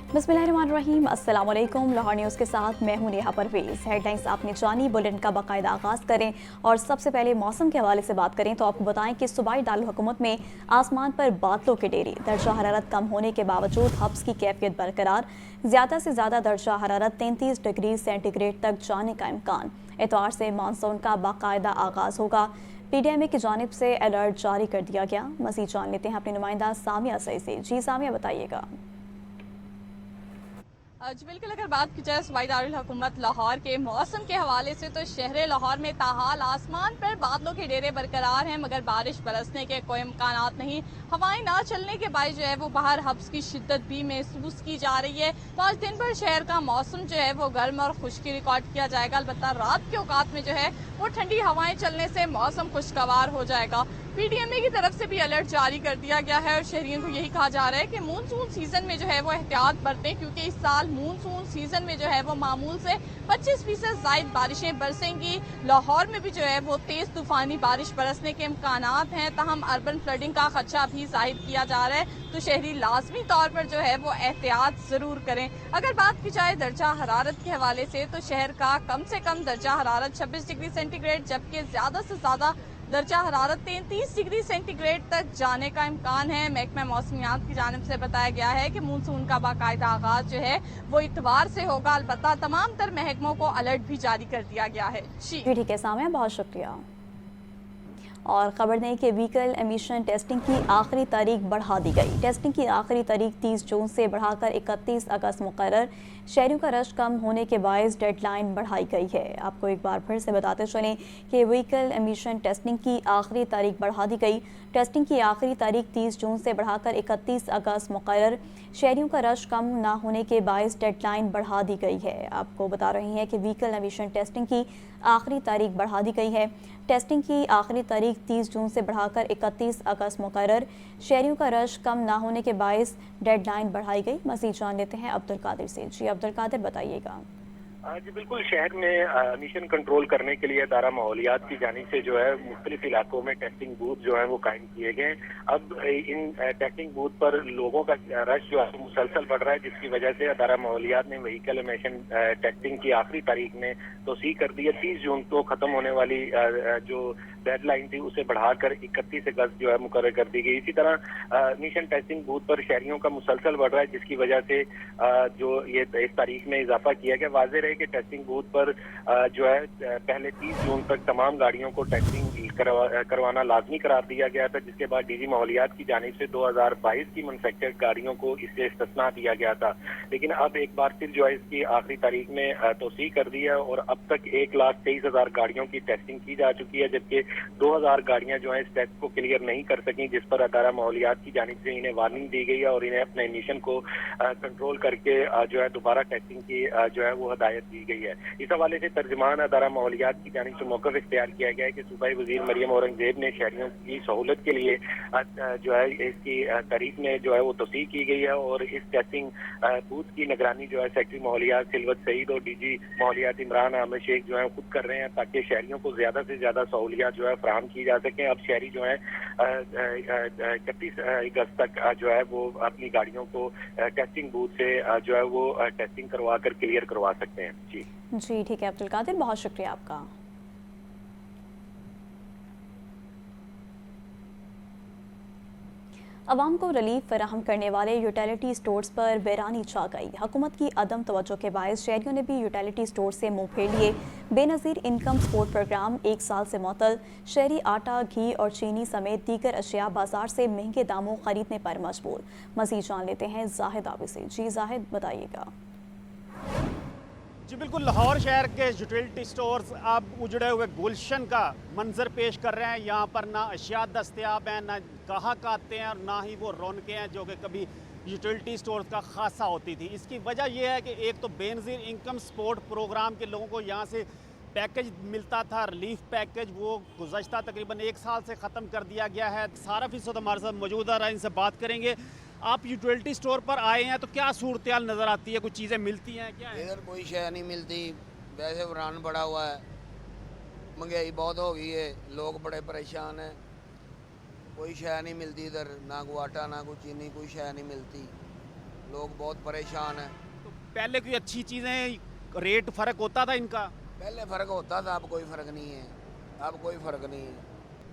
बिस्मिल्लाहिर्रहमानिर्रहीम। अस्सलाम वालेकुम। लाहौर न्यूज़ के साथ मैं हूं नेहा परवेज़। हेडलाइंस आपने जानी, बुलेटिन का बाकायदा आगाज़ करें और सबसे पहले मौसम के हवाले से बात करें तो आपको बताएं कि सूबाई दारुल-हुकूमत में आसमान पर बादलों के डेरे, दर्जा हरारत कम होने के बावजूद हब्स की कैफियत बरकरार। ज़्यादा से ज़्यादा दर्जा हरारत 33 डिग्री सेंटीग्रेड तक जाने का इम्कान। इतवार से मानसून का बाकायदा आगाज़ होगा। PDMA की जानिब से अलर्ट जारी कर दिया गया। मज़ीद जान लेते हैं अपनी नुमाइंदा सामिया सई से। जी सामिया, बताइएगा। जी बिल्कुल, अगर बात की जाए सूबाई दारुल हुकूमत लाहौर के मौसम के हवाले से तो शहर लाहौर में ताहाल आसमान पर बादलों के डेरे बरकरार हैं, मगर बारिश बरसने के कोई इम्कानात नहीं। हवाएं ना चलने के बायस जो है वो बाहर हब्स की शिद्दत भी महसूस की जा रही है। तो आज दिन भर शहर का मौसम जो है वो गर्म और खुश्की रिकॉर्ड किया जाएगा। अलबत्ता रात के औकात में जो है वो ठंडी हवाएं चलने से मौसम खुशगवार हो जाएगा। PDMA की तरफ से भी अलर्ट जारी कर दिया गया है और शहरियों को यही कहा जा रहा है कि मानसून सीजन में जो है वो एहतियात बरतें, क्योंकि इस साल मानसून सीजन में जो है वो मामूल से 25% ज़ायद बारिशें बरसेंगी। लाहौर में भी जो है वो तेज तूफानी बारिश बरसने के इम्कानात हैं, ताहम अर्बन फ्लडिंग का खदशा भी जाहिर किया जा रहा है। तो शहरी लाजमी तौर पर जो है वो एहतियात ज़रूर करें। अगर बात की जाए दर्जा हरारत के हवाले से तो शहर का कम से कम दर्जा हरारत 26 डिग्री सेंटीग्रेड, जबकि ज़्यादा से ज़्यादा दर्जा हरारत 33 डिग्री सेंटीग्रेड तक जाने का इम्कान है। महकमा मौसमियात की जानिब से बताया गया है कि मानसून का बाकायदा आगाज जो है वो इतवार से होगा। अलबत्ता तमाम तर महकमों को अलर्ट भी जारी कर दिया गया है। जी ठीक है सामिया, बहुत शुक्रिया। और खबर दें कि व्हीकल एमिशन टेस्टिंग की आखिरी तारीख बढ़ा दी गई। टेस्टिंग की आखिरी तारीख 30 जून से बढ़ाकर 31 अगस्त मुकर्रर। शहरियों का रश कम होने के बायस डेडलाइन बढ़ाई गई है। आपको एक बार फिर से बताते चलें कि व्हीकल एमिशन टेस्टिंग की आखिरी तारीख बढ़ा दी गई। टेस्टिंग की आखिरी तारीख 30 जून से बढ़ाकर 31 अगस्त मुकर्रर। शहरियों का रश कम ना होने के बायस डेडलाइन बढ़ा दी गई है। आपको बता रही हैं कि व्हीकल एमिशन टेस्टिंग की आखिरी तारीख बढ़ा दी गई है। टेस्टिंग की आखिरी तारीख 30 जून से बढ़ाकर 31 अगस्त मुकर्रर। शहरियों का रश कम ना होने के बायस डेडलाइन बढ़ाई गई। मज़ीद जान लेते हैं अब्दुल कादिर से। जी अब्दुल कादिर, बताइएगा। जी बिल्कुल, शहर में एमिशन कंट्रोल करने के लिए अदारा माहौलियात की जानिब से जो है मुख्तलिफ इलाकों में टेस्टिंग बूथ जो है वो कायम किए गए। अब इन टेस्टिंग बूथ पर लोगों का रश जो है मुसलसल बढ़ रहा है, जिसकी वजह से अदारा माहौलियात ने व्हीकल एमिशन टेस्टिंग की आखिरी तारीख में तोसीह कर दी है। 30 जून को खत्म होने वाली जो डेडलाइन थी उसे बढ़ाकर 31 अगस्त जो है मुकर्रर कर दी गई। इसी तरह एमिशन टेस्टिंग बूथ पर शहरियों का मुसलसल बढ़ रहा है, जिसकी वजह से जो ये इस तारीख में इजाफा किया गया। वाज़ेह रहे कि टेस्टिंग बूथ पर जो है पहले 30 जून तक तमाम गाड़ियों को टेस्टिंग करवाना लाजमी करार दिया गया था, जिसके बाद डीजी माहौलियात की जानिब से 2022 की मैन्युफैक्चर्ड गाड़ियों को इससे इस्तिस्ना दिया गया था। लेकिन अब एक बार फिर जो है इसकी आखिरी तारीख में तोसीह कर दी है और अब तक 1,23,000 गाड़ियों की टेस्टिंग की जा चुकी है, जबकि 2,000 गाड़ियां जो है इस टेस्ट को क्लियर नहीं कर सकी, जिस पर अदारा माहौलियात की जानिब से इन्हें वार्निंग दी गई है और इन्हें अपने एमिशन को कंट्रोल करके जो है दोबारा टेस्टिंग की जो है वो हदायत दी गई है। इस हवाले से तर्जुमान अदारा माहौलियात की जानिब से मौक़िफ़ इख्तियार किया गया है कि सूबाई वज़ीर मरियम औरंगज़ेब ने शहरियों की सहूलत के लिए जो है इसकी तारीख में जो है वो तोसीह की गई है और इस टेस्टिंग बूथ की निगरानी जो है सेक्रेटरी माहौलियात सिलवत सईद और डीजी माहौलियात इमरान अहमद शेख जो है खुद कर रहे हैं, ताकि शहरियों को ज़्यादा से ज़्यादा सहूलियात जो है फराहम की जा सकें। अब शहरी जो है 31 अगस्त तक जो है वो अपनी गाड़ियों को टेस्टिंग बूथ से जो है वो टेस्टिंग करवा कर क्लियर करवा सकते हैं। जी ठीक है अब्दुल कादिर, बहुत शुक्रिया आपका। अवाम को रिलीफ फराहम करने वाले यूटिलिटी स्टोर्स पर बैरानी छा गई। हुकूमत की अदम तवज्जो के बायस शहरियों ने भी यूटिलिटी स्टोर से मुंह फेर लिए। बेनज़ीर इनकम सपोर्ट प्रोग्राम 1 साल से मुअत्तल। शहरी आटा, घी और चीनी समेत दीगर अशिया बाजार से महंगे दामों खरीदने पर मजबूर। मज़ीद जान लेते हैं जाहिद आबी से। जी जाहिद, बताइएगा। जी बिल्कुल, लाहौर शहर के यूटिलिटी स्टोर्स अब उजड़े हुए गुलशन का मंजर पेश कर रहे हैं। यहाँ पर ना अशिया दस्तयाब हैं, ना गाहक आते हैं और ना ही वो रौनकें हैं जो कि कभी यूटिलिटी स्टोर्स का खासा होती थी। इसकी वजह यह है कि एक तो बेनज़ीर इनकम सपोर्ट प्रोग्राम के लोगों को यहाँ से पैकेज मिलता था, रिलीफ पैकेज, वो गुज़श्ता तकरीबन 1 साल से ख़त्म कर दिया गया है। सारा फीसद हमारे साथ मौजूद है, इनसे बात करेंगे। आप यूटिलिटी स्टोर पर आए हैं तो क्या सूरत-ए-हाल नज़र आती है? कुछ चीज़ें मिलती हैं क्या? इधर कोई शय नहीं मिलती, वैसे वरान पड़ा हुआ है, महंगाई बहुत हो गई है, लोग बड़े परेशान हैं, कोई शय नहीं मिलती इधर, ना कोई आटा ना कोई चीनी, कोई शय नहीं मिलती। लोग बहुत परेशान हैं। तो पहले कोई अच्छी चीज़ें रेट फ़र्क होता था इनका? पहले फ़र्क होता था, अब कोई फ़र्क नहीं है, अब कोई फ़र्क नहीं है।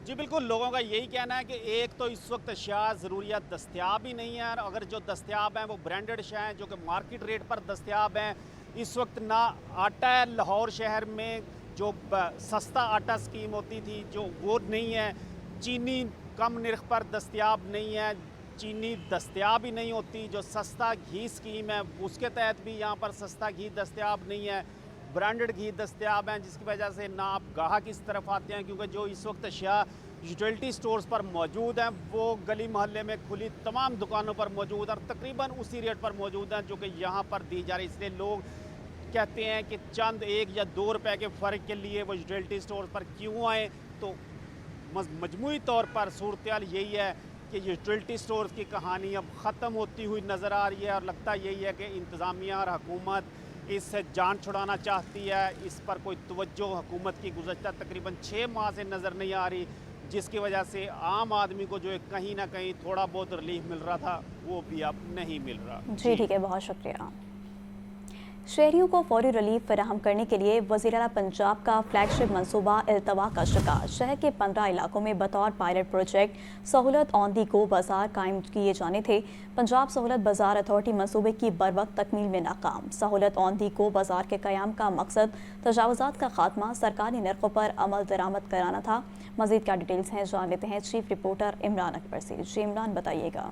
जी बिल्कुल, लोगों का यही कहना है कि एक तो इस वक्त अशिया ज़रूरियात दस्तयाब ही नहीं है, और अगर जो दस्तयाब हैं वो ब्रांडेड अशिया हैं जो कि मार्केट रेट पर दस्तयाब हैं। इस वक्त ना आटा है, लाहौर शहर में जो सस्ता आटा स्कीम होती थी जो वो नहीं है, चीनी कम निर्ख पर दस्तयाब नहीं है, चीनी दस्तयाब ही नहीं होती, जो सस्ता घी स्कीम है उसके तहत भी यहाँ पर सस्ता घी दस्तयाब नहीं है, ब्रांडेड घी दस्तयाब हैं, जिसकी वजह से ना आप गाहक इस तरफ आते हैं, क्योंकि जो इस वक्त अशिया यूटिलिटी स्टोर्स पर मौजूद हैं वो गली मोहल्ले में खुली तमाम दुकानों पर मौजूद और तकरीबन उसी रेट पर मौजूद हैं जो कि यहाँ पर दी जा रही। इसलिए लोग कहते हैं कि चंद 1 या 2 रुपए के फ़र्क के लिए वो यूटिलिटी स्टोर्स पर क्यों आए। तो मजमूई तौर पर सूरत यही है कि यूटिलिटी स्टोर्स की कहानी अब ख़त्म होती हुई नज़र आ रही है, और लगता यही है कि इंतज़ामिया और हुकूमत इससे जान छुड़ाना चाहती है। इस पर कोई तवज्जो हुकूमत की गुज़श्ता तकरीबन 6 माह से नज़र नहीं आ रही, जिसकी वजह से आम आदमी को जो है कहीं ना कहीं थोड़ा बहुत रिलीफ मिल रहा था वो भी अब नहीं मिल रहा। जी ठीक है, बहुत शुक्रिया। शहरियों को फौरी रिलीफ फराहम करने के लिए वज़ीर-ए-आला पंजाब का फ्लैगशिप मनसूबा इल्तवा का शिकार। शहर के 15 इलाकों में बतौर पायलट प्रोजेक्ट सहूलत ऑन दी गो बाजार कायम किए जाने थे। पंजाब सहूलत बाजार अथॉरिटी मनसूबे की बरवक्त तकमील में नाकाम। सहूलत ऑन दी गो बाजार के क़याम का मकसद तजावुज़ात का खात्मा, सरकारी नरखों पर अमल दरामद कराना था। मज़ीद क्या डिटेल्स हैं जान लेते हैं चीफ रिपोर्टर इमरान अकबर से। जी इमरान, बताइएगा।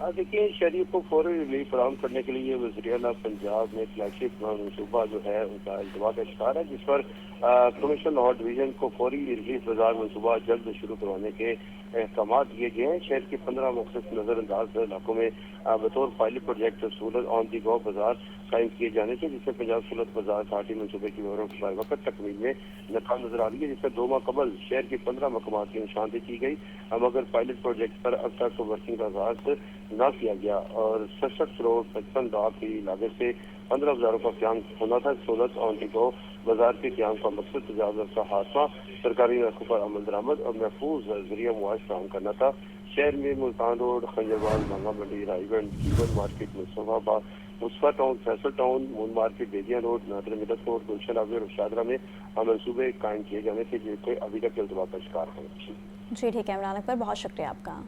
देखिए, शहरियों को फौरी रिलीफ फराहम करने के लिए वज़ीर-ए-आला पंजाब में फ्लैगशिप मनसूबा जो है उनका इल्तवा का शिकार है, जिस पर कमिश्नर लाहौर डिवीज़न को फौरी रिलीफ बाजार मनसूबा जल्द शुरू करवाने के अहकाम दिए गए हैं। शहर के 15 मुख्तलिफ नज़रअंदाज इलाकों में बतौर पायलट प्रोजेक्ट सहूलत ऑन दी गो बाजार कायम किए जाने थे, जिसमें पंजाब सहूलत बाजार अथॉरिटी मनसूबे की वक्त तकमील में नाकाम नजर आ रही है, जिसमें 2 माह कबल शहर के 15 मकामात की निशानदेही की गई, मगर पायलट प्रोजेक्ट पर अब तक वर्किंग का आगाज न किया गया और 67 करोड़ 55 लाख की लागत से 15 बाजारों का क्याम होना था। सहूलत ऑन दी गो बाजार के क्याम का मकसद तजावुज़ का खात्मा, सरकारी नरखों पर अमल दरामद और महफूज जरिया मुआश फराहम करना था। शहर में मुल्तान रोड, खंजरबाग, महंगा Mandi, Raiganj, Jeevan market, Mustafabad, Mustafa town, Faisal town, moon market, Bedian road, Nadir Millat road, गुलशन आबे और शादरा में मनसूबे कायम किए जाने थे, जिनके अभी तक इल्तवा का शिकार हैं। जी ठीक है इमरान अकबर, बहुत शुक्रिया आपका।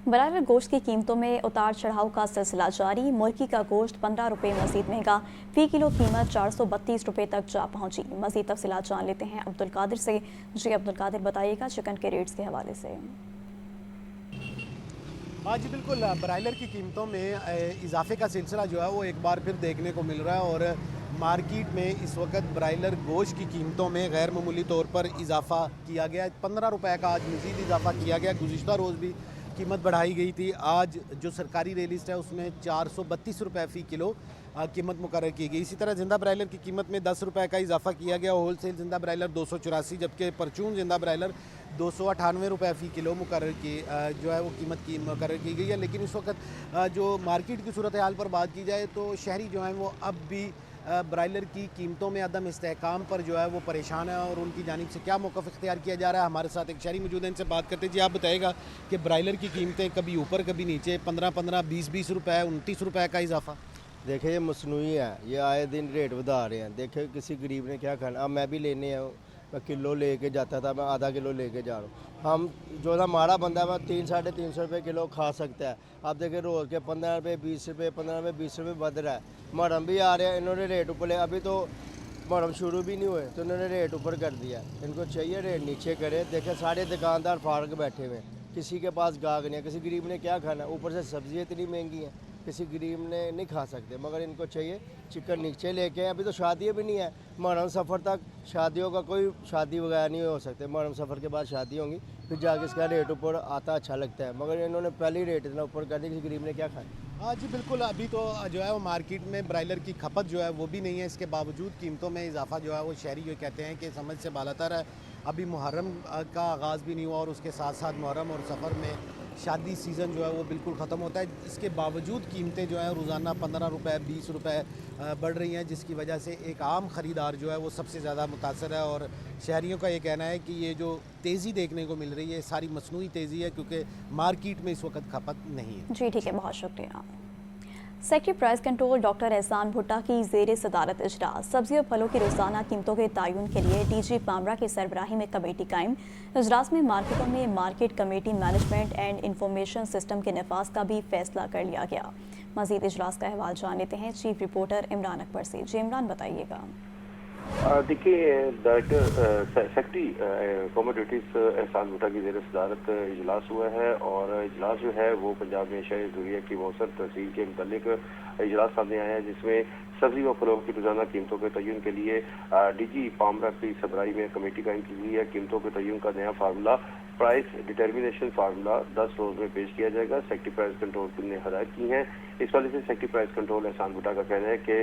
ब्रायलर गोश्त की कीमतों में उतार चढ़ाव का सिलसिला जारी। मुर्गी का गोश्त 15 रुपये मजीद महंगा, फी किलो कीमत 432 रुपये तक जा पहुंची। मजीद तफसीलात जान लेते हैं अब्दुल कादिर से। जी अब्दुल कादिर, बताइएगा चिकन के रेट्स के हवाले से। हाँ जी बिल्कुल, ब्रायलर की कीमतों में इजाफे का सिलसिला जो है वो एक बार फिर देखने को मिल रहा है, और मार्केट में इस वक्त ब्रायलर गोश्त की कीमतों में गैर मामूली तौर पर इजाफा किया गया। 15 रुपये का आज मज़ीद इजाफा किया गया। गुज़िश्ता रोज़ भी कीमत बढ़ाई गई थी। आज जो सरकारी रेलिस्ट है उसमें 432 रुपये फ़ी किलो कीमत मुकर्रर की गई। इसी तरह ज़िंदा ब्रायलर की कीमत में 10 रुपये का इजाफा किया गया। होल सेल ज़िंदा ब्रायलर 284, जबकि परचून ज़िंदा ब्रायलर 298 रुपये फ़ी किलो मुकर्रर की जो है वो कीमत की मुकर्रर की गई है। लेकिन इस वक्त जो मार्केट की सूरत हाल पर बात की जाए तो शहरी जो हैं वो अब भी ब्रायलर की कीमतों में अदम इस्तेहकाम पर जो है वो परेशान है, और उनकी जानिब से क्या मौक़िफ़ इख्तियार किया जा रहा है। हमारे साथ एक शहरी मौजूद हैं, इनसे बात करते हैं। जी आप बताइएगा कि ब्रायलर की कीमतें कभी ऊपर कभी नीचे, 15-15, 20-20 रुपये, 29 रुपये का इजाफा। देखिए ये मसनूई है, ये आए दिन रेट बढ़ा रहे हैं। देखिए किसी गरीब ने क्या खाना। अब मैं भी लेने आया हूँ, मैं किलो लेके जाता था, मैं आधा किलो लेके जा रहा हूँ। हम जो हमारा बंदा है वह 300-350 रुपये किलो खा सकता है। आप देखिए रोज़ के 15 रुपये 20 रुपये, 15 रुपये 20 रुपये बढ़ रहा है। मरम भी आ रहे हैं, इन्होंने रेट ऊपर ले, अभी तो मरम शुरू भी नहीं हुए तो इन्होंने रेट ऊपर कर दिया। इनको चाहिए रेट नीचे करे। देखें सारे दुकानदार फाड़ के बैठे हुए, किसी के पास गाहक नहीं है। किसी गरीब ने क्या खाना, ऊपर से सब्ज़ी इतनी महंगी हैं, किसी गरीब ने नहीं खा सकते। मगर इनको चाहिए चिकन नीचे लेके। अभी तो शादियाँ भी नहीं है, मुहर्रम सफ़र तक शादियों का कोई शादी वगैरह नहीं हो सकते। मुहर्रम सफ़र के बाद शादी होंगी, फिर जाके इसका रेट ऊपर आता अच्छा लगता है। मगर इन्होंने पहले ही रेट इतना ऊपर कर दिया, किसी गरीब ने क्या खाया। हाँ जी बिल्कुल, अभी तो जो है वो मार्केट में ब्रायलर की खपत जो है वो भी नहीं है। इसके बावजूद कीमतों में इजाफा जो है वो शहरी जो कहते हैं कि समझ से बालातर है। ابھی محرم کا آغاز بھی نہیں ہوا اور اس کے ساتھ ساتھ محرم اور سفر میں شادی سیزن جو ہے وہ بالکل ختم ہوتا ہے. اس کے باوجود قیمتیں جو ہیں روزانہ 15 روپے 20 روپے بڑھ رہی ہیں, جس کی وجہ سے ایک عام خریدار جو ہے وہ سب سے زیادہ متاثر ہے. اور شہریوں کا یہ کہنا ہے کہ یہ جو تیزی دیکھنے کو مل رہی ہے ساری مصنوعی تیزی ہے, کیونکہ مارکیٹ میں اس وقت کھپت نہیں ہے. جی ٹھیک ہے, بہت شکریہ. سیکٹری پرائز کنٹرول ڈاکٹر احسان بھٹا کی زیر صدارت اجلاس. سبزی اور پھلوں کی روزانہ قیمتوں کے تعین کے لیے ڈی جی پامرا کی سربراہی میں کمیٹی قائم. اجلاس میں مارکیٹوں میں market committee management and information system کے نفاذ کا بھی فیصلہ کر لیا گیا. مزید اجلاس کا احوال جان لیتے ہیں چیف رپورٹر عمران اکبر سے. جی عمران, بتائیے گا. دیکھیے, ڈائریکٹر سیکٹری کوموڈیٹیز احسان بھٹا کی زیر صدارت اجلاس ہوا ہے, اور اجلاس جو ہے وہ پنجاب میں اشیاء ضروریہ کی موثر تحصیل کے متعلق اجلاس سامنے آیا ہے, جس میں سبزی و پھلوں کی روزانہ قیمتوں کے تعین کے لیے ڈی جی پامرا کی سربراہی میں کمیٹی قائم کی گئی ہے. قیمتوں کے تعین کا نیا فارمولہ پرائز ڈٹرمنیشن فارمولہ 10 روز میں پیش کیا جائے گا. سیکٹری پرائز کنٹرول نے ہدایت کی ہیں. اس والے سے سیکٹری پرائز کنٹرول احسان بھٹا کا کہنا ہے کہ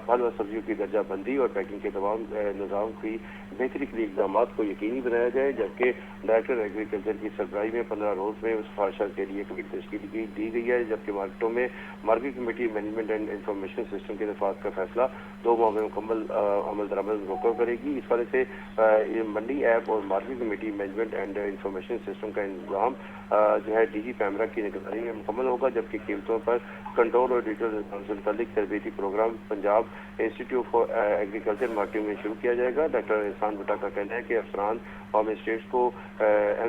پھل و سبزیوں کی درجہ بندی اور پیکنگ کے تمام نظام کی بہتری کے لیے اقدامات کو یقینی بنایا جائے, جبکہ ڈائریکٹر ایگریکلچر کی سربراہی میں 15 روز میں اس سفارشات کے لیے کمیٹی تشکیل دی گئی ہے, جبکہ مارکیٹوں میں market committee management and information system کے نفاذ کا فیصلہ 2 ماہ میں مکمل عمل درآمد روکو کرے گی. اس والے سے منڈی ایپ اور market committee management and information system کا انتظام جو ہے ڈی جی پامرا کی نگرانی میں مکمل ہوگا, جبکہ قیمتوں پر کنٹرول اور ڈیجیٹل ریسپانس سے متعلق تربیتی programme Punjab institute for agriculture marketing میں شروع کیا جائے گا. ڈاکٹر احسان بھٹا کا کہنا ہے کہ افسران فارم اسٹیٹس کو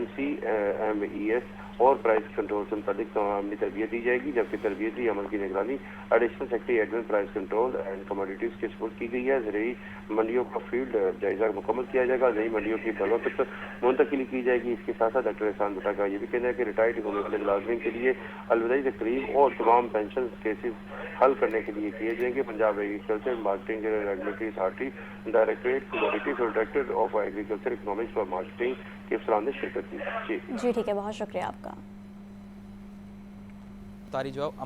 MCMES اور پرائز کنٹرول سے متعلق عملی تربیت دی جائے گی, جبکہ تربیتی عمل کی نگرانی additional secretary admin price control and commodities کے سپورٹ کی گئی ہے. زرعی منڈیوں کا فیلڈ جائزہ مکمل کیا جائے گا, نئی منڈیوں کی بروقت منتقلی کی جائے گی. اس کے ساتھ ساتھ ڈاکٹر احسان بھٹا کا یہ بھی کہنا ہے کہ ریٹائرڈ ہونے والے ملازمین کے لیے الوداعی تقریب اور تمام پینشن کیسز حل کرنے کے لیے کیے جائیں گے. Punjab agriculture marketing regulatory authority directorate commodities اور ڈائریکٹر آف ایگریکلچر اکنامکس اور مارکیٹنگ کے افسران نے شرکت کی. جی ٹھیک ہے, بہت شکریہ آپ کا.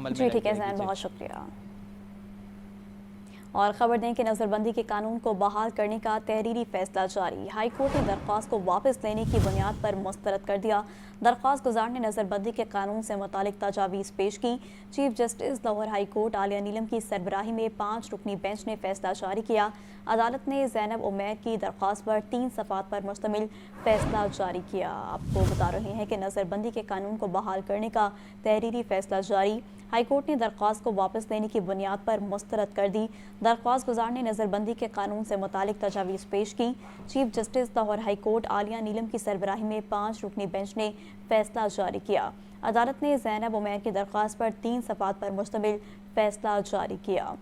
جی ٹھیک ہے زین, بہت شکریہ. اور خبر دیں کہ نظر بندی کے قانون کو بحال کرنے کا تحریری فیصلہ جاری. ہائی کورٹ نے درخواست کو واپس لینے کی بنیاد پر مسترد کر دیا. درخواست گزار نے نظر بندی کے قانون سے متعلق تجاویز پیش کی. Chief justice Lahore high court Aalia Neelam کی سربراہی میں 5 رکنی بینچ نے فیصلہ جاری کیا. عدالت نے زینب عمیر کی درخواست پر 3 صفحات پر مشتمل فیصلہ جاری کیا. آپ کو بتا رہے ہیں کہ نظر بندی کے قانون کو بحال کرنے کا تحریری فیصلہ جاری. ہائی کورٹ نے درخواست کو واپس لینے کی بنیاد پر مسترد کر دی. درخواست گزار نے نظر بندی کے قانون سے متعلق تجاویز پیش کی. Chief justice Lahore high court Aalia Neelam کی سربراہی میں 5 رکنی بینچ نے فیصلہ جاری کیا. عدالت نے زینب عمیر کی درخواست پر 3 صفحات پر مشتمل فیصلہ جاری کیا.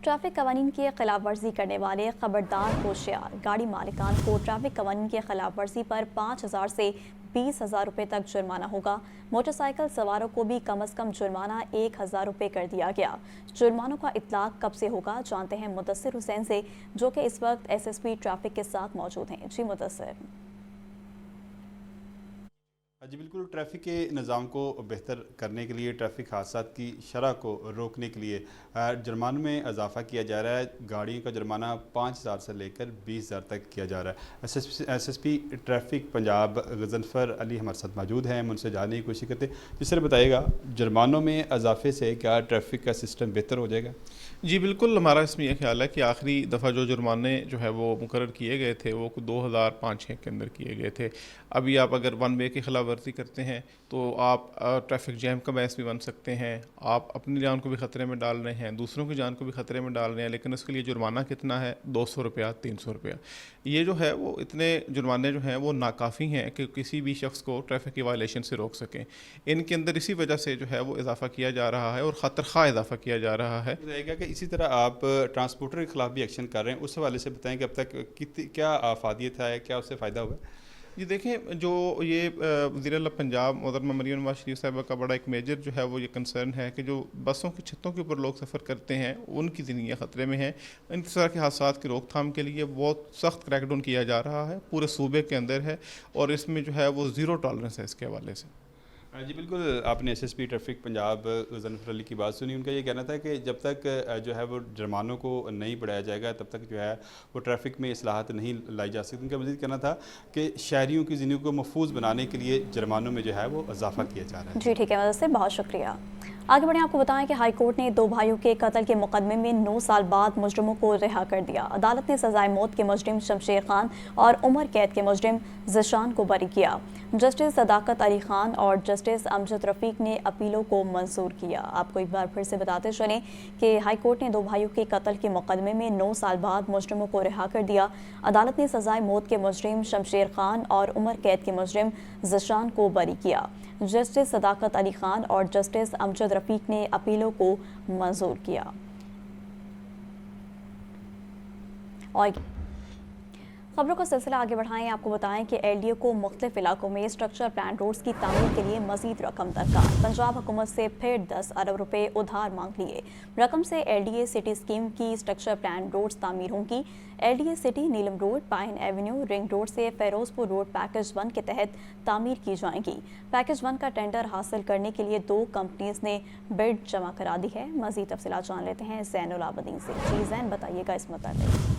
ٹریفک قوانین کی خلاف ورزی کرنے والے خبردار ہوشیار. گاڑی مالکان کو ٹریفک قوانین کی خلاف ورزی پر 5,000 سے 20,000 روپے تک جرمانہ ہوگا. موٹر سائیکل سواروں کو بھی کم از کم جرمانہ 1,000 روپے کر دیا گیا. جرمانوں کا اطلاق کب سے ہوگا جانتے ہیں مدثر حسین سے, جو کہ اس وقت SSP ٹریفک کے ساتھ موجود ہیں. جی مدثر. جی بالکل, ٹریفک کے نظام کو بہتر کرنے کے لیے ایک حادثات کی شرح کو روکنے کے لیے جرمانوں میں اضافہ کیا جا رہا ہے. گاڑیوں کا جرمانہ 5,000 سے لے کر 20,000 تک کیا جا رہا ہے. SSP ٹریفک پنجاب غضنفر علی ہمارے ساتھ موجود ہیں, ہم ان سے جاننے کی کوشش کرتے ہیں. جس طرح بتائیے گا, جرمانوں میں اضافے سے کیا ٹریفک کا سسٹم بہتر ہو جائے گا؟ جی بالکل, ہمارا اس میں یہ خیال ہے کہ آخری دفعہ جو جرمانے جو ہے وہ مقرر کیے گئے تھے وہ 2005-6 کے اندر کیے گئے تھے. ابھی آپ اگر 1 وے کی خلاف ورزی کرتے ہیں تو آپ ٹریفک جیم کا باعث بھی بن سکتے ہیں. آپ اپنی جان کو بھی خطرے میں ڈال رہے ہیں, دوسروں کی جان کو بھی خطرے میں ڈال رہے ہیں, لیکن اس کے لیے جرمانہ کتنا ہے؟ 200 روپیہ 300 روپیہ. یہ جو ہے وہ اتنے جرمانے جو ہیں وہ ناکافی ہیں کہ کسی بھی شخص کو ٹریفک کی وائلیشن سے روک سکیں. ان کے اندر اسی وجہ سے جو ہے وہ اضافہ کیا جا رہا ہے اور خطر خواہ اضافہ کیا جا رہا ہے. رہے گا کہ اسی طرح آپ ٹرانسپورٹر کے خلاف بھی ایکشن کر رہے ہیں, اس حوالے سے بتائیں کہ اب تک کیا افادیت ہے, کیا اس سے فائدہ ہوا؟ جی دیکھیں, جو یہ وزیر اعلیٰ پنجاب محترمہ مریم نواز شریف صاحبہ کا بڑا ایک میجر جو ہے وہ یہ کنسرن ہے کہ جو بسوں کی چھتوں کے اوپر لوگ سفر کرتے ہیں ان کی زندگیاں خطرے میں ہیں. ان طرح کے حادثات کی روک تھام کے لیے بہت سخت کریک ڈاؤن کیا جا رہا ہے, پورے صوبے کے اندر ہے, اور اس میں جو ہے وہ 0 ٹالرنس ہے اس کے حوالے سے. जी बिल्कुल, आपने एसएसपी ट्रैफिक पंजाब गजनफर अली की बात सुनी। उनका ये कहना था कि जब तक जो है वो जुर्मानों को नहीं बढ़ाया जाएगा तब तक जो है वो ट्रैफिक में इस्लाहत नहीं लाई जा सकती। उनका मज़ीद कहना था कि शहरियों की ज़िंदगी को महफूज बनाने के लिए जुर्मानों में जो है वो इजाफा किया जा रहा है। जी ठीक है, मदद से बहुत शुक्रिया। आगे बढ़े, आपको बताएं कि हाई कोर्ट ने 2 भाइयों के कत्ल के मुकदमे में 9 साल बाद मुजरिमों को रिहा कर दिया। अदालत ने सजाए मौत के मुजरिम शमशेर खान और उम्र कैद के मुजरिम ज़िशान को बरी किया। जस्टिस सदाकत अली खान और जस्टिस अमजद रफ़ीक ने अपीलों को मंजूर किया। आपको एक बार फिर से बताते चलें कि हाई कोर्ट ने 2 भाइयों के कत्ल के मुकदमे में 9 साल बाद मुजरिमों को रिहा कर दिया। अदालत ने सजाए मौत के मुजरिम शमशेर खान और उम्र कैद के मुजरिम ज़िशान को बरी किया। जस्टिस सदाकत अली खान और जस्टिस अमजद रफ़ीक ने अपीलों को मंजूर किया। और खबरों का सिलसिला आगे बढ़ाएं, आपको बताएं कि एलडीए को मुख्तलिफ इलाकों में स्ट्रक्चर प्लान रोड्स की तामीर के लिए मजीद रकम दरकार। पंजाब हुकूमत से फिर 10 अरब रुपए उधार मांग लिए। रकम से एलडीए सिटी स्कीम की स्ट्रक्चर प्लान रोड्स तामीर होंगी। LDA city Neelam road, pine avenue, ring road से फिरोजपुर रोड पैकेज 1 के तहत तामीर की जाएंगी। पैकेज 1 का टेंडर हासिल करने के लिए 2 कंपनीज ने बिड जमा करा दी है। मजीद तफसीलात जान लेते हैं ज़ैनुल आबदीन से। जी ज़ैन, बताइएगा इस मुताबिक।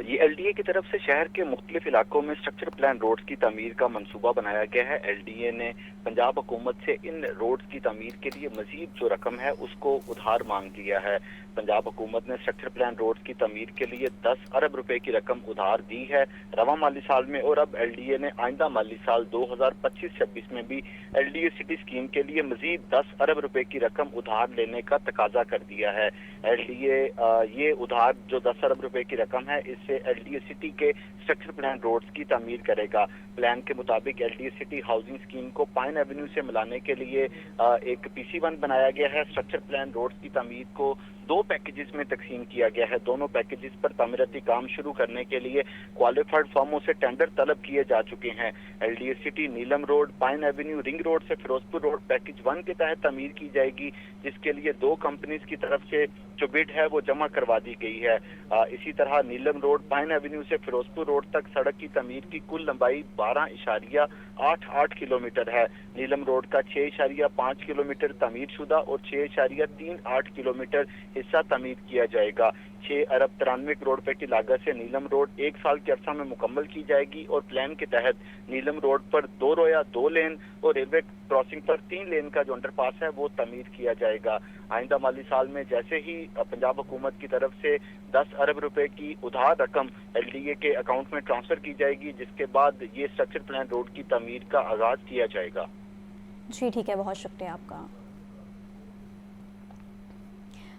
ये एलडीए की तरफ से शहर के मुख्तलिफ इलाकों में स्ट्रक्चर प्लान रोड्स की तामीर का मंसूबा बनाया गया है। एलडीए ने पंजाब हुकूमत से इन रोड्स की तामीर के लिए मजीद जो रकम है उसको उधार मांग लिया है। पंजाब हुकूमत ने स्ट्रक्चर प्लान रोड्स की तामीर के लिए 10 अरब रुपए की रकम उधार दी है रवा माली साल में, और अब एलडीए ने आइंदा माली साल 2025-26 में भी एलडीए सिटी स्कीम के लिए मजीद 10 अरब रुपए की रकम उधार लेने का तकाजा कर दिया है। एलडीए ये उधार जो 10 अरब रुपए की रकम है इससे एलडीए सिटी के स्ट्रक्चर प्लान रोड्स की तामीर करेगा। प्लान के मुताबिक एलडीए सिटी हाउसिंग स्कीम को पाइन एवेन्यू से मिलाने के लिए एक PC1 बनाया गया है। स्ट्रक्चर प्लान रोड्स की तामीर को 2 पैकेजेस में तकसीम किया गया है। दोनों पैकेजेस पर तामीराती काम शुरू करने के लिए क्वालिफाइड फर्मों से टेंडर तलब किए जा चुके हैं। LDA city Neelam road, pine avenue, ring road से फिरोजपुर रोड पैकेज 1 के तहत तामीर की जाएगी, जिसके लिए 2 कंपनीज की तरफ से जो बिड है वो जमा करवा दी गई है। इसी तरह नीलम रोड, पाइन एवेन्यू से फिरोजपुर रोड तक सड़क की तामीर की कुल लंबाई 12.88 किलोमीटर है। नीलम रोड का 6.5 किलोमीटर तामीर शुदा और 6.38 किलोमीटर हिस्सा तामीर किया जाएगा। 6 अरब 93 करोड़ रुपए की लागत से नीलम रोड 1 साल के अरसा में मुकम्मल की जाएगी और प्लान के तहत नीलम रोड पर 2 रोया 2 लेन और रेलवे क्रॉसिंग पर 3 लेन का जो अंडरपास है वो तामीर किया जाएगा। आइंदा माली साल में जैसे ही पंजाब हुकूमत की तरफ से 10 अरब रुपए की उधार रकम एलडीए के अकाउंट में ट्रांसफर की जाएगी, जिसके बाद ये स्ट्रक्चर प्लान रोड की तामीर का आगाज किया जाएगा। जी ठीक है, बहुत शुक्रिया आपका।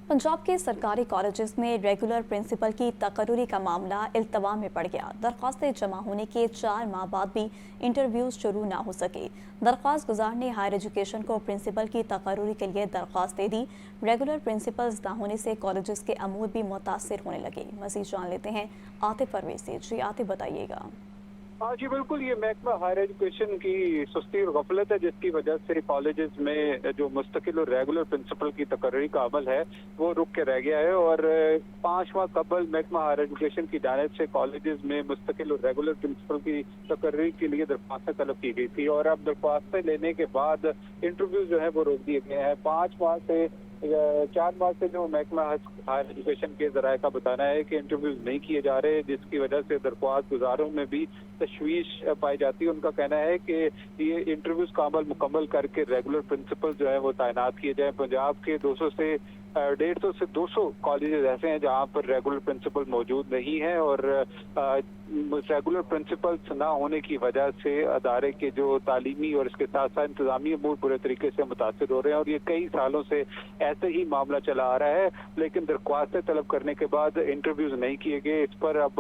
पंजाब के सरकारी कॉलेजेस में रेगुलर प्रिंसिपल की तकर्रुरी का मामला इल्तवा में पड़ गया। दरख्वास्तें जमा होने के 4 माह बाद भी इंटरव्यूज शुरू ना हो सके। दरख्वास्त गुजार ने हायर एजुकेशन को प्रिंसिपल की तकर्रुरी के लिए दरख्वास्तें दी। रेगुलर प्रिंसिपल्स ना होने से कॉलेजेस के अमूर भी मुतासिर होने लगे। मज़ीद जान लेते हैं आतिफ परवेज से। जी आतिफ, बताइएगा। हाँ जी बिल्कुल, ये महकमा हायर एजुकेशन की सुस्ती और गफलत है, जिसकी वजह से कॉलेजेस में जो मुस्तकिल और रेगुलर प्रिंसिपल की तकर्री का अमल है वो रुक के रह गया है। और 5 माह कबल महकमा हायर एजुकेशन की जानिब से कॉलेजेस में मुस्तकिल और रेगुलर प्रिंसिपल की तकर्री के लिए दरख्वास्तें तलब की गई थी, और अब दरख्वास्तें लेने के बाद इंटरव्यू जो है वो रोक दिए गए हैं। 4 माह से जो महकमा हायर एजुकेशन के जराये का बताना है कि इंटरव्यूज नहीं किए जा रहे, जिसकी वजह से दरख्वास्त गुजारों में भी तशवीश पाई जाती है। उनका कहना है कि ये इंटरव्यूज का अमल मुकम्मल करके रेगुलर प्रिंसिपल जो है वो तैनात किए जाए। पंजाब के 200 से 150 से 200 कॉलेजेस ऐसे हैं जहाँ पर रेगुलर प्रिंसिपल मौजूद नहीं है, और रेगुलर प्रिंसिपल्स ना होने की वजह से अदारे के जो तालीमी और इसके साथ साथ इंतजामी अमूर बुरे तरीके से मुतासर हो रहे हैं, और ये कई सालों से ऐसे ही मामला चला आ रहा है। लेकिन दरख्वास्तें तलब करने के बाद इंटरव्यूज नहीं किए गए। इस पर अब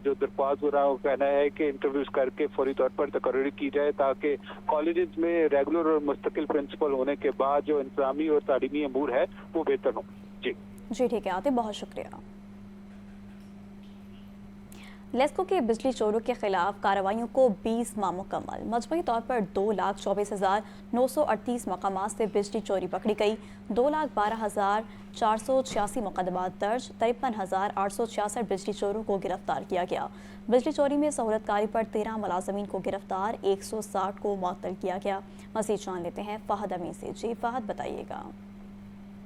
जो दरख्वास्त हो रहा है वो कहना है कि इंटरव्यूज करके फौरी तौर पर तकर्री की जाए, ताकि कॉलेजेस में रेगुलर और मुस्तकिल प्रिंसिपल होने के बाद जो इंतजामी और तालीमी अमूर है वो बेहतर हो। जी ठीक है आतिफ, बहुत शुक्रिया। लेस्को के बिजली चोरों के खिलाफ कार्रवाइयों को 20 माह मुकम्मल। मजमूई तौर पर 2,24,938 मकामात से बिजली चोरी पकड़ी गई। 2,12,486 मुकदमात दर्ज। 53,866 बिजली चोरों को गिरफ्तार किया गया। बिजली चोरी में सहूलतकारी पर 13 मुलाजमीन को गिरफ्तार, 160 को मुअत्तल किया गया। मज़ीद जान लेते हैं फ़हद अमीन से। जी फ़हद, बताइएगा।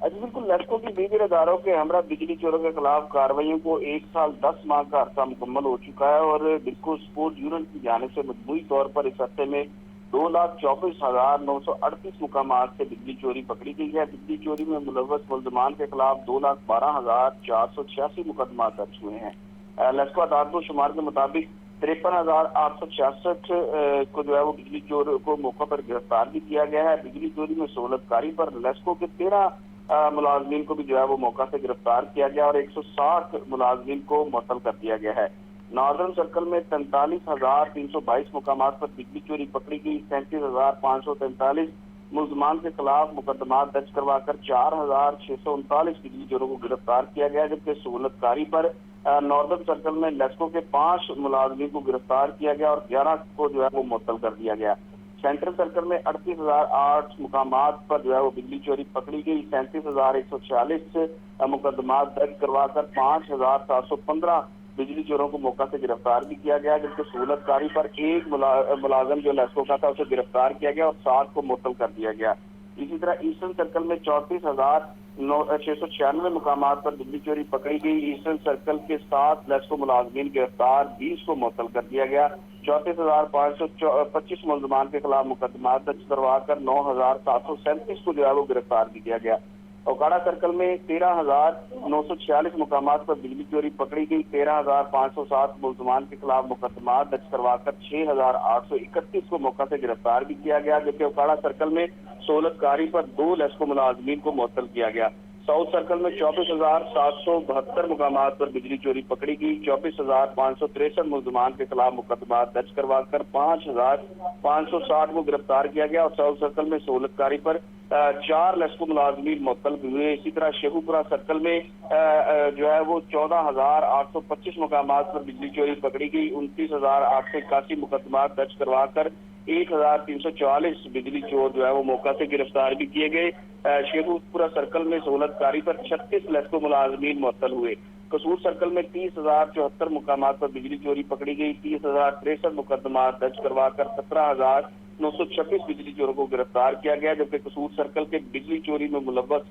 जी बिल्कुल, लेस्को की बिजली इदारों के हमरा बिजली चोरों के खिलाफ कार्रवाइयों को 1 साल 10 माह का अरसा मुकम्मल हो चुका है और डिस्को स्पोर्ट यूनिट की जानिब से मजमूई तौर पर इस हफ्ते में 2,24,938 मुकामात से बिजली चोरी पकड़ी गई है। बिजली चोरी में मुलव्वस मुल्ज़मान के खिलाफ 2,12,486 मुकदमा दर्ज हुए हैं। लेस्को आदाद शुमार के मुताबिक 53,866 को जो है वो बिजली चोर को मौके पर गिरफ्तार भी किया गया है। बिजली चोरी में सहूलतकारी पर लेस्को के 13 मुलाजमीन को भी जो है वो मौका से गिरफ्तार किया गया और 160 मुलाजमीन को मुअत्तल कर दिया गया है। नॉर्दर्न सर्कल में 43,322 मुकामात पर बिजली चोरी पकड़ी गई। 37,543 मुल्ज़मान के खिलाफ मुकदमात दर्ज करवाकर 4,639 बिजली चोरों को गिरफ्तार किया गया, जबकि सहूलतकारी पर नॉर्दर्न सर्कल में लेस्को के 5 मुलाजमीन को गिरफ्तार किया गया और 11 को जो है वो मुअत्तल कर दिया गया। सेंट्रल सर्कल में 38,008 मुकामात पर जो है वो बिजली चोरी पकड़ी गई। 37,146 मुकदमात दर्ज करवाकर 5,715 बिजली चोरों को मौका से गिरफ्तार भी किया गया, जबकि सहूलतकारी पर एक मुलाजम जो लेस्को का था उसे गिरफ्तार किया गया और 7 को मुअत्तल कर दिया गया। इसी तरह ईस्टर्न सर्कल में 34,696 मुकामात पर बिजली चोरी पकड़ी गई। ईस्टर्न सर्कल के 7 लेस्को मुलाजमीन गिरफ्तार, 20 को मुअत्तल कर दिया गया। 34,525 मुल्ज़मान के खिलाफ मुकदमात दर्ज करवाकर 9,737 को जो है वो गिरफ्तार भी किया गया। ओकाड़ा सर्कल में 13,946 मुकामात पर बिजली चोरी पकड़ी गई। 13,507 मुल्ज़मान के खिलाफ मुकदमात दर्ज करवाकर 6,831 को मौका से गिरफ्तार भी किया गया, जबकि ओकाड़ा सर्कल में सहूलतकारी पर 2 लेस्को मुलाजमीन को मुअत्तल किया गया। साउथ सर्कल में 24,772 मुकामात पर बिजली चोरी पकड़ी गई। 24,563 मुल्ज़मान के खिलाफ मुकदमात दर्ज करवाकर 5,560 को गिरफ्तार किया गया और साउथ सर्कल में सहूलतकारी पर 4 लेस्को मुलाजमीन मुअत्तल हुए। इसी तरह शेखुपुरा सर्कल में जो है वो 14,825 मुकामात पर बिजली चोरी पकड़ी गई। 29,881 मुकदमात दर्ज करवाकर 1,344 बिजली चोर जो है वो मौका से गिरफ्तार भी किए गए। शेखुपुरा सर्कल में सहूलतकारी पर 36 लेस्को मुलाजमीन मुअत्तल हुए। कसूर सर्कल में 30,074 मुकामात पर बिजली चोरी पकड़ी गई। 30,063 मुकदमात दर्ज करवाकर 17,926 बिजली चोरों को गिरफ्तार किया गया, जबकि कसूर सर्कल के बिजली चोरी में मुलव्वस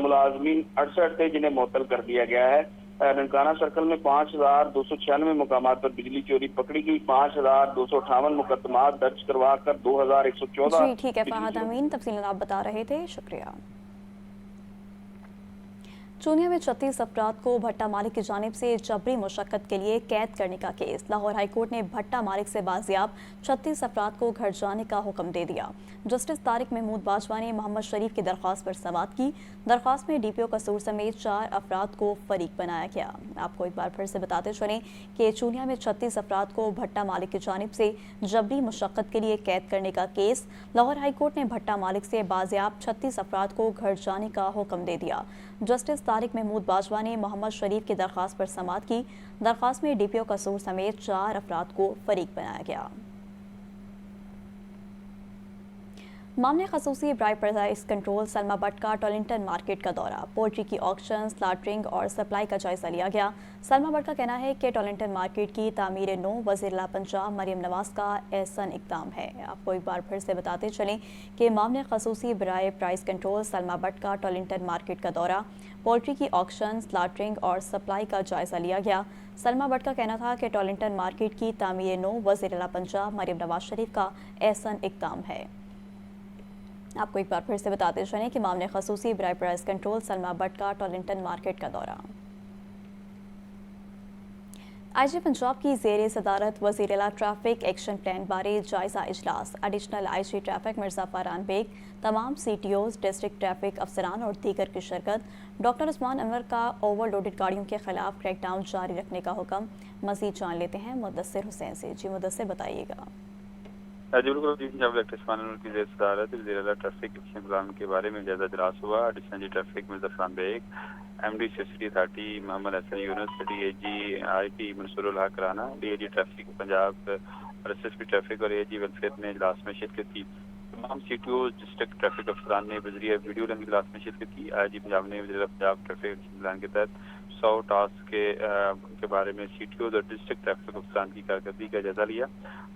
मुलाजमीन 68 थे जिन्हें मुअत्तल कर दिया गया है। ननकाना सर्कल में 5,296 मुकामात पर बिजली चोरी पकड़ी गई। 5,258 मुकदमात दर्ज करवाकर 2,114। जी ठीक है फ़हद अमीन, तफसीलन आप बता रहे थे, शुक्रिया। चूनिया में 36 अफराद को भट्टा मालिक की जानिब से जबरी मुशक्कत के लिए कैद करने का केस। लाहौर हाई कोर्ट ने भट्टा मालिक से बाजियाब 36 अफराद को घर जाने का हुक्म दे दिया। जस्टिस तारिक महमूद बाजवा ने मोहम्मद शरीफ की दरख्वास्त पर समाअत की। दरख्वास्त में DPO कसूर समेत 4 अफराद को फरीक बनाया गया। आपको एक बार फिर से बताते चलें कि चूनिया में 36 अफराद को भट्टा मालिक की जानिब से जबरी मुशक्कत के लिए कैद करने का केस। लाहौर हाई कोर्ट ने भट्टा मालिक से बाजियाब 36 अफराद को घर जाने का हुक्म दे दिया। जस्टिस तारिक महमूद बाजवा ने मोहम्मद शरीफ की दरख्वास्त पर समाअत की। दरख्वास्त में DPO कसूर समेत 4 अफराद को फरीक बनाया गया। मामले खसूसी ब्राई प्राइस कंट्रोल सलमा बट का टॉलिंगटन मार्केट का दौरा। पोल्ट्री की ऑक्शन, स्लॉटरिंग और सप्लाई का जायजा लिया गया। सलमा बट का कहना है कि टॉलिंगटन मार्केट की तामीर नौ वज़ीर-ए-आला पंजाब मरियम नवाज का एहसन इक़दाम है। आपको एक बार फिर से बताते चलें कि मामले खसूसी ब्राई प्राइस कंट्रोल सलमा बट का टॉलिंगटन मार्केट का दौरा, पोल्ट्री की ऑक्शन, स्लॉटरिंग और सप्लाई का जायजा लिया गया। सलमा बट का कहना था कि टॉलिंगटन मार्केट की तामीर नौ वज़ीर-ए-आला पंजाब मरियम नवाज शरीफ का एहसन इक़दाम है। आपको एक बार फिर से बताते चलें कि मामले खसूसी ब्राई प्राइस कंट्रोल सलमा बट का टॉलिंगटन मार्केट का दौरा। IG पंजाब की ज़ेरे सदारत वज़ीर-ए-आला ट्रैफिक एक्शन प्लान बारे जायजा इजलास। Additional IG traffic Mirza Farhan Baig, तमाम CTOs, डिस्ट्रिक्ट ट्रैफिक अफसरान और दीगर की शिरकत। डॉक्टर उस्मान अनवर का ओवरलोडेड गाड़ियों के खिलाफ क्रैकडाउन जारी रखने का हुक्म। मज़ीद जान लेते हैं मुद्दस्सिर हुसैन से। जी मुद्दस्सिर, बताइएगा। جی بالکل جناب الیکٹرک کی زیر صدارت وزیر اعلیٰ ٹریفک انتظام کے بارے میں جائزہ اجلاس ہوا. Additional traffic Mirza Farhan Baig, M D city authority Muhammad Hassan Younis, D A G I T Mansoor ul Haq Rana, D A G traffic Punjab اور ایس ایس پی ٹریفک اور اے جی ویلفیئر نے اجلاس میں شرکت کی. تمام C T O district traffic افسران نے بذریعہ ویڈیو لنک اجلاس میں شرکت کی. آئی جی پنجاب نے وزیر پنجاب ٹریفک پلان کے تحت 100 ٹاسک کے بارے میں سی ٹی او اور ڈسٹرکٹ ٹریفک افسران کی کارکردگی کا جائزہ لیا.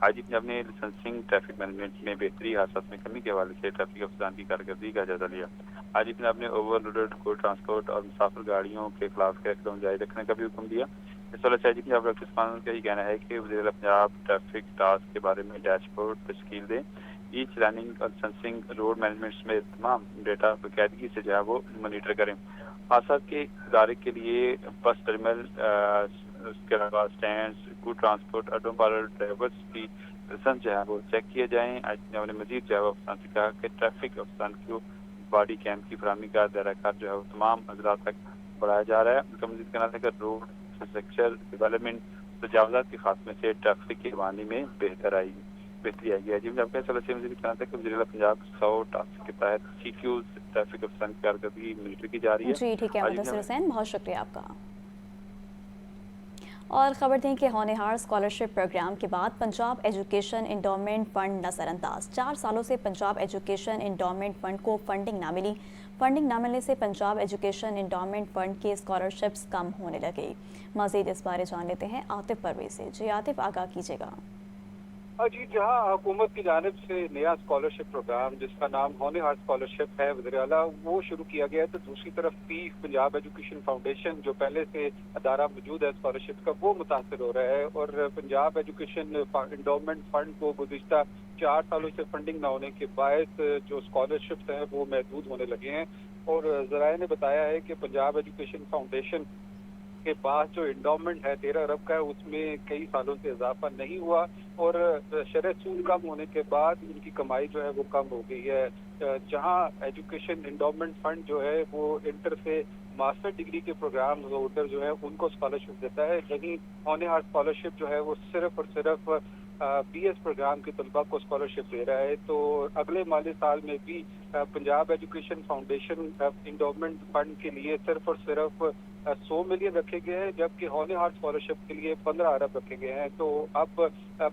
آئی جی پنجاب نے لائسنسنگ ٹریفک مینجمنٹ میں بہتری، حادثات میں کمی کے حوالے سے ٹریفک افسران کی کارکردگی کا جائزہ لیا. آئی جی پنجاب نے اوور لوڈڈ کوئی ٹرانسپورٹ اور مسافر گاڑیوں کے خلاف قدم جاری رکھنے کا بھی حکم دیا. اس حوالے سے آئی جی پنجاب الیکٹرک کا یہ کہنا ہے کہ وزیر اعلیٰ پنجاب ٹریفک ٹاسک کے بارے میں ڈیش بورڈ تشکیل دیں. ای چلاننگ اور لائسنسنگ روڈ مینجمنٹ میں تمام ڈیٹا باقاعدگی سے جو ہے وہ مانیٹر کریں. حادثات کے ادارے کے لیے بس ٹرمینل، اس کے علاوہ stand, good transport, auto parlour drivers کی لائسنس جو ہے وہ چیک کیے جائیں. نے مزید جو ہے وہ افسران سے کہا کہ ٹریفک افسران کو باڈی کیمپ کی فراہمی کا دائرہ کار جو ہے وہ تمام اضلاع تک بڑھایا جا رہا ہے. ان کا مزید کہنا تھا کہ روڈ انفراسٹرکچر ڈیولپمنٹ تجاوزات کے خاتمے سے ٹریفک کی روانی میں بہتری آئے گی. جی جب کہ مزید کہنا تھا کہ وزیر اعلیٰ پنجاب 100 ٹاسک کے تحت سی ٹی او ٹریفک افسران کی کارکردگی مانیٹر کی جا رہی ہے. جی ٹھیک ہے مدثر حسین، بہت شکریہ آپ کا. اور خبر دیں کہ ہونہار اسکالرشپ پروگرام کے بعد پنجاب ایجوکیشن انڈومنٹ فنڈ نظر انداز. 4 سالوں سے پنجاب ایجوکیشن انڈومنٹ فنڈ کو فنڈنگ نہ ملی. فنڈنگ نہ ملنے سے پنجاب ایجوکیشن انڈومنٹ فنڈ کے اسکالرشپس کم ہونے لگے. مزید اس بارے جان لیتے ہیں عاطف پرویز سے. جی عاطف، آگاہ کیجیے گا. جی، جہاں حکومت کی جانب سے نیا اسکالرشپ پروگرام جس کا نام ہونہار اسکالرشپ ہے وزیر اعلیٰ وہ شروع کیا گیا ہے، تو دوسری طرف پیف پنجاب ایجوکیشن فاؤنڈیشن جو پہلے سے ادارہ موجود ہے اسکالرشپ کا وہ متاثر ہو رہا ہے. اور پنجاب ایجوکیشن انڈومنٹ فنڈ کو گزشتہ 4 سالوں سے فنڈنگ نہ ہونے کے باعث جو اسکالرشپس ہیں وہ محدود ہونے لگے ہیں. اور ذرائع نے بتایا ہے کہ پنجاب ایجوکیشن فاؤنڈیشن کے پاس جو انڈومنٹ ہے 13 ارب کا ہے، اس میں کئی سالوں سے اضافہ نہیں ہوا اور شرح سود کم ہونے کے بعد ان کی کمائی جو ہے وہ کم ہو گئی ہے. جہاں ایجوکیشن انڈومنٹ فنڈ جو ہے وہ انٹر سے ماسٹر ڈگری کے پروگرام ہولڈر جو ہے ان کو اسکالرشپ دیتا ہے، وہیں ہونہار اسکالرشپ جو ہے وہ صرف اور صرف بی ایس پروگرام کے طلباء کو اسکالرشپ دے رہا ہے. تو اگلے مالی سال میں بھی Punjab education foundation endowment fund کے لیے صرف اور صرف 100 ملین رکھے گئے ہیں، جبکہ ہونہار اسکالرشپ کے لیے 15 ارب رکھے گئے ہیں. تو اب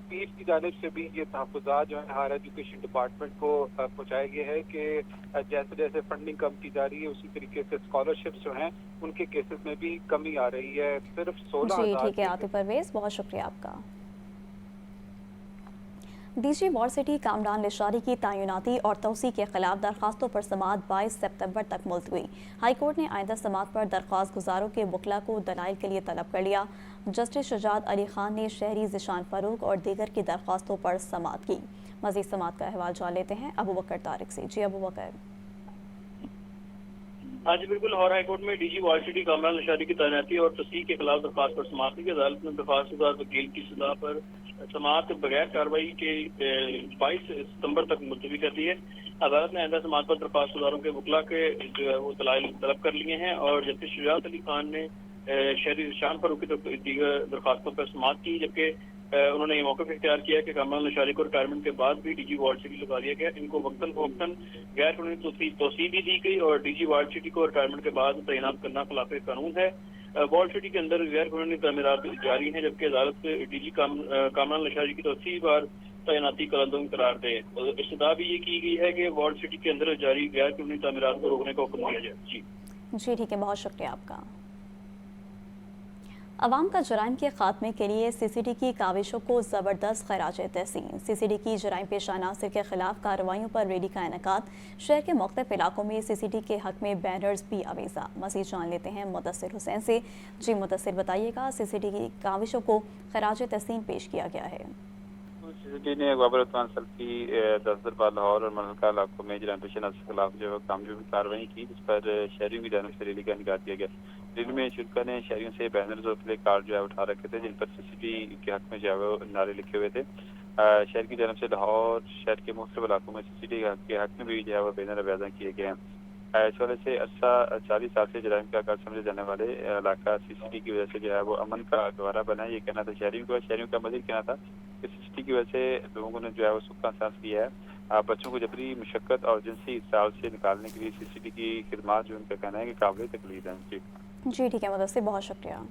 پیف کی جانب سے بھی یہ تحفظات جو ہے ہائر ایجوکیشن ڈپارٹمنٹ کو پہنچائے گئے ہیں کہ جیسے جیسے فنڈنگ کم کی جا رہی ہے اسی طریقے سے اسکالرشپس جو ہیں ان کے کیسز میں بھی کمی آ رہی ہے. صرف 16,000. جی ٹھیک ہے عاطف پرویز، بہت شکریہ آپ کا. D G walled city Kamran Lashari کی تعیناتی اور توسیع کے خلاف درخواستوں پر سماعت 22 سپتمبر تک ملتوی. ہائی کورٹ نے آئندہ سماعت پر درخواست گزاروں کے وکلاء کو دلائل کے لیے طلب کر لیا. جسٹس شجاعت علی خان نے شہری ذیشان فاروق اور دیگر کی درخواستوں پر سماعت کی. مزید سماعت کا احوال جان لیتے ہیں ابو بکر طارق سے. جی ابو بکر. ہاں جی بالکل، لاہور ہائی کورٹ میں D G walled city Kamran Lashari کی تعیناتی اور توسیع کے خلاف درخواست پر سماعت کی. عدالت نے درخواست گزار وکیل کی سزا پر سماعت بغیر کارروائی کے 22 ستمبر تک ملتوی کر دی ہے. عدالت نے آئندہ سماعت پر درخواست گزاروں کے وکلاء کے جو ہے وہ دلائل طلب کر لیے ہیں اور جسٹس شجاعت علی خان نے شہری ذیشان فاروق کی دیگر درخواستوں پر سماعت کی، جبکہ انہوں نے یہ موقف اختیار کیا کہ کامران لشاری کو ریٹائرمنٹ کے بعد بھی ڈی جی وارسٹی لگا دیا گیا. ان کو وقتاً فوقتاً غیر قانونی توسیع بھی دی گئی اور ڈی جی وارسٹی کو ریٹائرمنٹ کے بعد تعینات کرنا خلاف قانون ہے. وارسٹی کے اندر غیر قانونی تعمیرات جاری ہیں، جبکہ عدالت ڈی جی کامران لشاری کی توسیع بار تعیناتی قلندم قرار دے. استدعا بھی یہ کی گئی ہے کہ وارسٹی کے اندر جاری غیر قانونی تعمیرات کو روکنے کا حکم دیا جائے. جی ٹھیک ہے، بہت شکریہ آپ کا. عوام کا جرائم کے خاتمے کے لیے سی سی ڈی کی کاوشوں کو زبردست خراج تحسین. سی سی ڈی کی جرائم پیشہ عناصر کے خلاف کارروائیوں پر ریلی کا انعقاد. شہر کے مختلف علاقوں میں سی سی ڈی کے حق میں بینرز بھی آویزاں. مزید جان لیتے ہیں مدثر حسین سے. جی مدثر، بتائیے گا سی سی ڈی کی کاوشوں کو خراج تحسین پیش کیا گیا ہے. سی سی ڈی نے بابر عثمان سلفی 10 دربار لاہور اور ملکہ علاقوں میں جرائم پیشہ عناصر کے خلاف جو کامیابی کارروائی کی، جس پر شہریوں کی جانب سے ریلی کا انعقاد کیا گیا. ریلی میں شرکا نے شہریوں سے بینرز اور پلے کارڈ جو ہے اٹھا رکھے تھے جن پر سی سی ڈی کے حق میں جو ہے وہ نعرے لکھے ہوئے تھے. شہر کی جانب سے لاہور شہر کے مختلف علاقوں میں سی سی ڈی کے حق میں بھی جو ہے وہ بینر آویزاں کیے گئے ہیں. اس حوالے سے عرصہ 40 سال سے جرائم کا گھر سمجھے جانے والے علاقہ سی سی ڈی کی وجہ سے جو ہے وہ امن کا گہوارہ بنا ہے. یہ کہنا تھا شہریوں کا مزید کہنا تھا इलेक्ट्रिसिटी की वजह से लोगों ने जो है वो सुख का एहसास किया है। बच्चों को जबरी मुशक्कत और जिनसी साल से निकालने के लिए CCT की खिदमात जो उनका कहना है कि काबिल तकलीद है। जी ठीक है मुदस्सिर, बहुत शुक्रिया।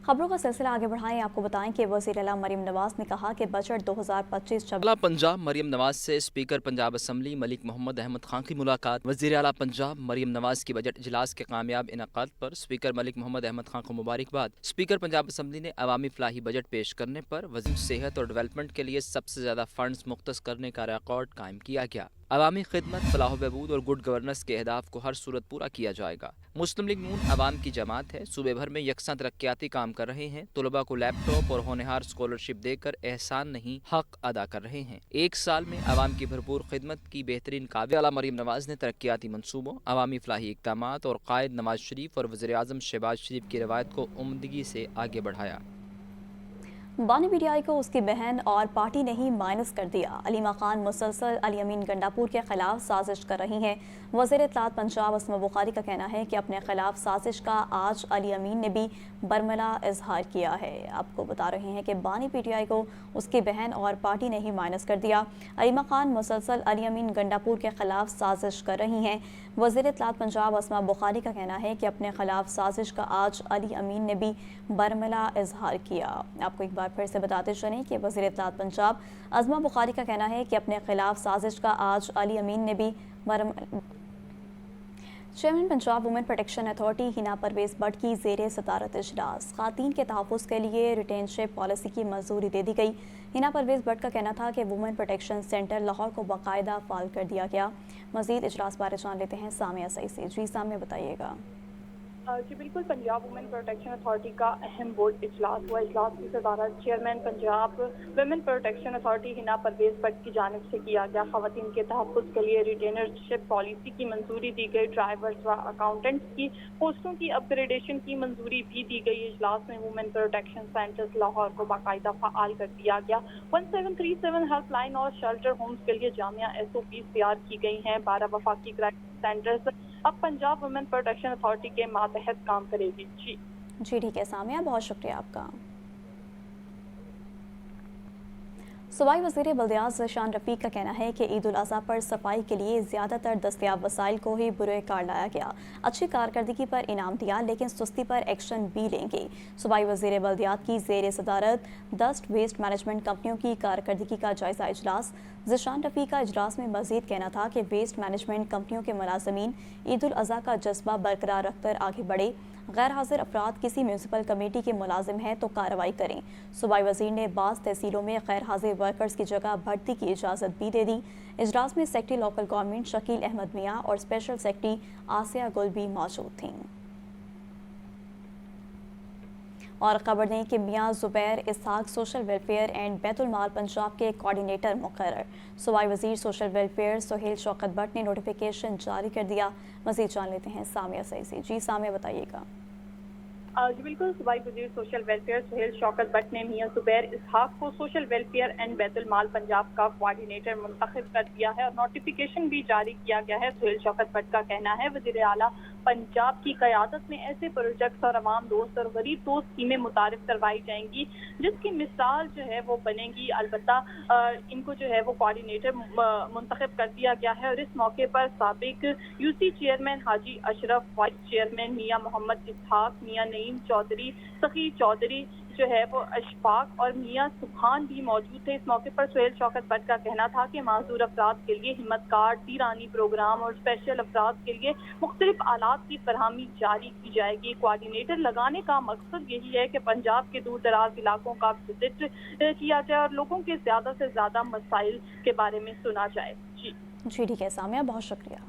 खबरों का सिलसिला आगे बढ़ाएं, आपको बताएं कि वज़ीर आला मरीम नवाज ने कहा कि बजट 2025-26 पंजाब मरीम नवाज से स्पीकर पंजाब असम्बली मलिक मोहम्मद अहमद खान की मुलाकात। वज़ीर आला पंजाब मरीम नवाज की बजट इजलास के कामयाब इनकाद पर स्पीकर मलिक मोहम्मद अहमद खान को मुबारकबाद। स्पीकर पंजाब असम्बली ने अवामी फलाही बजट पेश करने पर वज़ीर सेहत और डेवलपमेंट के लिए सबसे ज़्यादा फंड्स मुख्तस करने का रिकॉर्ड कायम किया गया। अवामी खिदमत, फलाह बहबूद और गुड गवर्नेंस के अहदाफ को हर सूरत पूरा किया जाएगा। मुस्लिम लीग नून अवाम की जमात है, सूबे भर में यकसा तरक्याती काम कर रहे हैं। तलबा को लैपटॉप और होनहार स्कॉलरशिप देकर एहसान नहीं हक अदा कर रहे हैं। एक साल में अवाम की भरपूर खिदमत की बेहतरीन काबिल आला मरीम नवाज ने तरक्याती मनसूबों, अवामी फलाही इक़दामात और कायद नवाज शरीफ और वज़ीर आज़म शहबाज शरीफ की रवायत को उम्दगी से आगे बढ़ाया। बानी पीटीआई को उसकी बहन और पार्टी ने ही माइनस कर दिया। अलीमा खान मुसलसल अली अमीन गंडापुर के खिलाफ साजिश कर रही हैं। वज़ीर इत्तलात पंजाब अस्मा बुखारी का कहना है कि अपने खिलाफ साजिश का आज अली अमीन ने भी बरमला इजहार किया है। आपको बता रहे हैं कि बानी पीटीआई को उसकी बहन और पार्टी ने ही माइनस कर दिया। अलीमा खान मुसलसल अली अमीन गंडापुर के खिलाफ साजिश कर रही हैं। वज़ीर इत्तलात पंजाब अस्मा बुखारी का कहना है कि अपने खिलाफ साजिश का आज अली अमीन ने भी बरमला इजहार किया। आपको एक बार फिर से बताते चलें कि वज़ीर इत्तलात पंजाब अस्मा बुखारी का कहना है कि अपने खिलाफ साजिश का आज अली अमीन ने भी chairman Punjab women protection authority Hina Pervaiz Butt की ज़ेरे सदारत इजलास। ख़ातीन के तहफ़्फ़ुज़ के लिए रिटेनशिप पॉलिसी की मंजूरी दे दी गई। हिना परवेज़ भट्ट का कहना था कि वुमेन प्रोटेक्शन सेंटर लाहौर को बाकायदा फ़ाल कर दिया गया। मज़ीद इजलास बारे जान लेते हैं सामिया सईद से। जी सामिया बताइएगा। जी बिल्कुल, पंजाब वुमेन प्रोटेक्शन अथॉरिटी का अहम बोर्ड इजलास हुआ। इजलास की सदारत chairman Punjab women protection authority Hina Pervaiz Butt की जानिब से किया गया। ख़वातीन के तहफ़्फ़ुज़ के लिए रिटेनरशिप पॉलिसी की मंजूरी दी गई। ड्राइवर्स व अकाउंटेंट्स की पोस्टों की अपग्रेडेशन की मंजूरी भी दी गई। इजलास में वुमेन प्रोटेक्शन सेंटर्स लाहौर को बाकायदा फ़आल कर दिया गया। 1737 हेल्पलाइन और शेल्टर होम्स के लिए जामिया SOPs तैयार की गई हैं। 12 वफाकी क्राइम सेंटर्स अब पंजाब वुमेन प्रोटेक्शन अथॉरिटी के मातहत काम करेगी। जी ठीक है सामिया, बहुत शुक्रिया आपका। सूबाई वज़ीर बल्दियात ज़ीशान रफ़ीक का कहना है कि ईद उल अज़हा पर सफाई के लिए ज़्यादातर दस्तयाब वसाइल को ही बुरे कार लाया गया। अच्छी कारकर्दगी पर इनाम दिया लेकिन सुस्ती पर एक्शन भी लेंगे। सूबाई वज़ीर बल्दियात की ज़ेर सदारत डस्ट वेस्ट मैनेजमेंट कंपनियों की कारकर्दगी का जायज़ा इजलास। ज़ीशान रफ़ीक का इजलास में मज़ीद कहना था कि वेस्ट मैनेजमेंट कंपनियों के मुलाज़मीन ईद उल अज़हा का जज्बा बरकरार रखकर आगे बढ़े। गैर हाजिर अफराद किसी म्यूनसिपल कमेटी के मुलाजिम हैं तो कार्रवाई करें। सूबाई वज़ीर ने बाज़ तहसीलों में गैर हाजिर वर्कर्स की जगह भर्ती की इजाज़त भी दे दी। इजलास में secretary local government Shakeel Ahmad Mian और स्पेशल सेक्रेटरी आसिया गुल भी मौजूद थीं। और खबर दें कि मियाँ ज़ुबैर इसहाक सोशल वेलफेयर एंड बैतुल माल पंजाब के कोऑर्डिनेटर मुकर्रर। सूबाई वज़ीर सोशल वेलफेयर सुहेल शौकत भट्ट ने नोटिफिकेशन जारी कर दिया। मज़ीद जान लेते हैं सामिया सईद से। जी सामिया बताइएगा। जी बिल्कुल, सूबाई वज़ीर सोशल वेलफेयर सुहेल शौकत भट्ट ने मियाँ ज़ुबैर इसहाक को सोशल वेलफेयर एंड बैतुल माल पंजाब का कोऑर्डिनेटर मुंतखब कर दिया है और नोटिफिकेशन भी जारी किया गया है। सुहेल शौकत भट्ट का कहना है वज़ीर आला पंजाब की क़यादत में ऐसे प्रोजेक्ट्स और अवाम दोस्त और गरीब दोस्त स्कीमें मुतारिफ करवाई जाएंगी जिसकी मिसाल जो है वो बनेगी। अलबत्ता इनको जो है वो कोऑर्डिनेटर मुंतखब कर दिया गया है और इस मौके पर साबिक UC चेयरमैन हाजी अशरफ, वाइस चेयरमैन मियाँ मोहम्मद इसहाक, मियाँ नईम चौधरी, सखी चौधरी जो है वो अशफाक और मियाँ सुबहान भी मौजूद थे। इस मौके पर सुहेल शौकत भट्ट का कहना था कि माजूर अफराद के लिए हिम्मत कार्ड, दीरानी प्रोग्राम और स्पेशल अफराद के लिए मुख्तलिफ आलात की फरहमी जारी की जाएगी। कोऑर्डिनेटर लगाने का मकसद यही है कि पंजाब के दूर दराज इलाकों का विजिट किया जाए और लोगों के ज़्यादा से ज़्यादा मसाइल के बारे में सुना जाए। जी ठीक है सामिया, बहुत शुक्रिया।